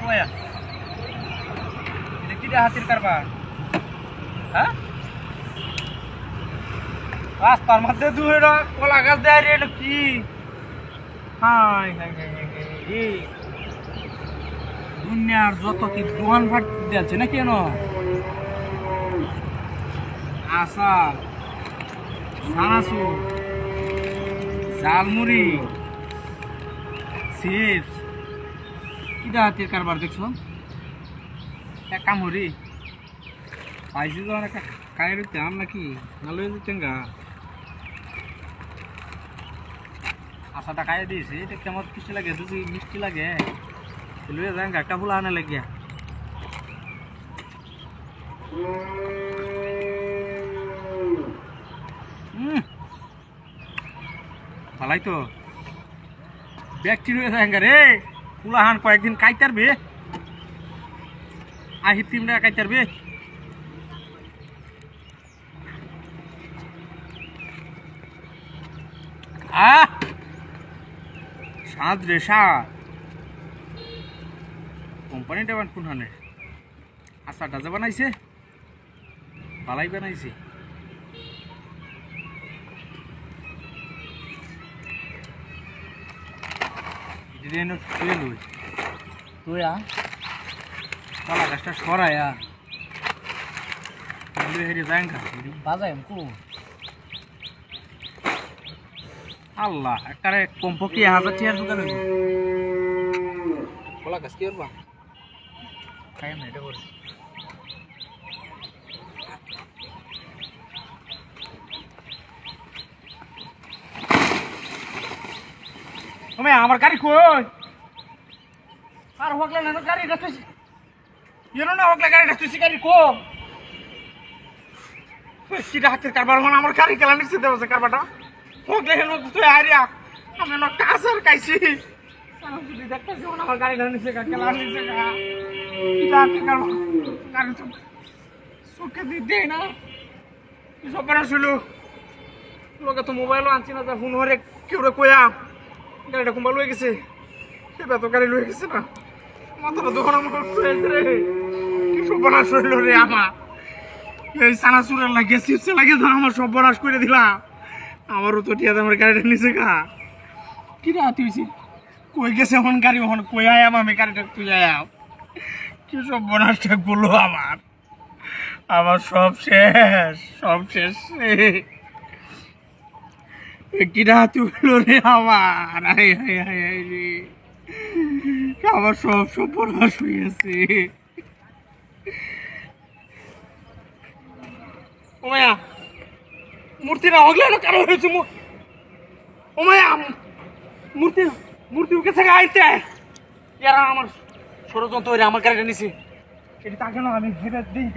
ওয়া দেখি দে হাতির কারবার হ্যাঁ রাস্তার মধ্যে দুইটা কলা গাছ দেয় রে এটা কি হাই হাই হাই এই দুনিয়ার যত কি দোকান ফাট দিয়েছে না কেন আসা সানাসু ঝালমুড়ি চিপস কিটা হাতির কারবার দেখছো এক কামড়ি পাইছি তো অনেক কায়ের দিতাম নাকি ভালো দিতেন গা আশাটা খাইয়ে দিয়েছে এটা কেমন মিষ্টি লাগে যদি মিষ্টি লাগে লুয়ে যান একটা ফুলা আনে লাগিয়া ভালাই তো ব্যক্তি রয়ে যায় রে ফুলাহান কয়েকদিন কাইতারবে আহি তিনটা কাইতারবে স্বাদ রে স্বাদ কোম্পানিটা কোনখানে আচারটা যে বানাইছে ভালাই বানাইছে কলা গাছটা সরাইয়া হেরে যায়গা বাজায় আল্লাহ একটা কমপক্ষে 1000 টাকার দোকান হইব কলা গাছ কি করবা খাই না এটা করে তুমি আমার গাড়ি কই আর হোকলে না গাড়ি রাখছিস ইনো না হোকলে গাড়ি রাখছিস গাড়ি কো কিটা হাতের কারবার মানে আমার গাড়ি কেলা নিচে দেবছে কারবারটা হোকলে হেন তুই আরিয়া আমি না কাসার কাইছি সারা যদি দেখতেছি আমার গাড়ি নিচে কেলা নিচে কিটা হাতের কারবার গাড়ি তো সুকে দে না সব বড় শুলো লোকে তো মোবাইলও আনছি না যা ফোন হরে কেউ রে কইয়া গাড়িটা কুম্বাল হয়ে গেছে সেটা তো গাড়ি লয়ে গেছে না মাথাটা দোকান আমার রে কি সব বড় শুলো রে আমার এই সানা সুরের লাগে চিপসে লাগে তো আমার সব বড় করে দিলাম আমারও তো টিয়া আমার গাড়িটা নিচে গা কি রাত হয়েছে কই গেছে এখন গাড়ি এখন কই আয়াম আমি গাড়িটা তুই আয়াম কি সব বোনাসটা গুলো আমার সব শেষ কি রাত হইল রে আমার হাই হাই হাই হাই রে আমার সব বোনাস হয়েছে ওমায়া মূর্তি না হগলে না কারো হয়েছে ওমায়া মূর্তি উঠে থেকে আইতে ইয়ারা আমার ষড়যন্ত্র হয়ে আমার গাড়িটা নিছি এটা তাকে না আমি হেঁটে দিই